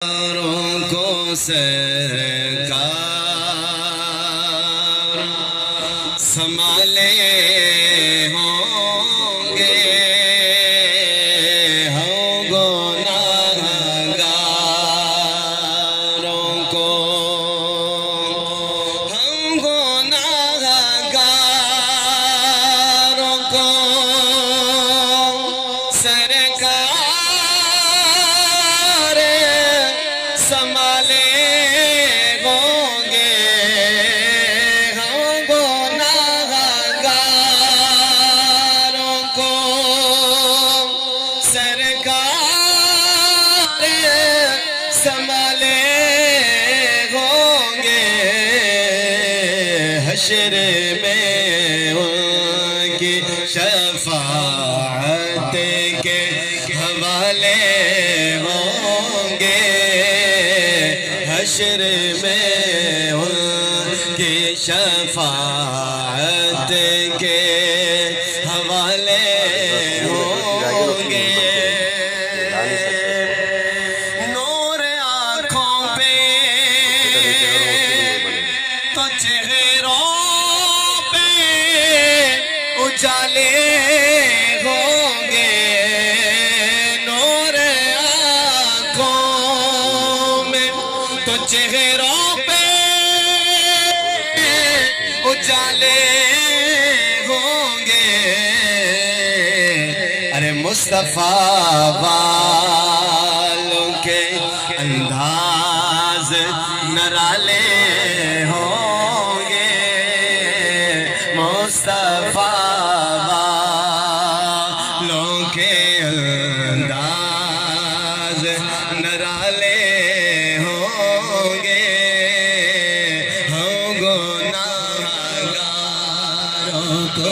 کو سرکار سنبھالے ہوں گے، ہم گناہگاروں کو، ہم گناہگاروں کو سرکار سنبھالے ہوں گے، ہم گناہگاروں کو سرکار سنبھالے ہوں گے، حشر میں ان کی شفاعت کے حوالے ہوں گے، حشر میں ان کی شفاعت کے حوالے ہوں گے۔ نور آنکھوں پہ تو چہروں پہ اجالے ہوں گے، نور آنکھوں میں تو چہروں پہ اجالے ہوں گے، ارے مصطفیٰ والوں کے انداز نرالے ہوں گے، مصطفیٰ والوں کے انداز نرالے ہوں گے، ہم گناہگاروں کو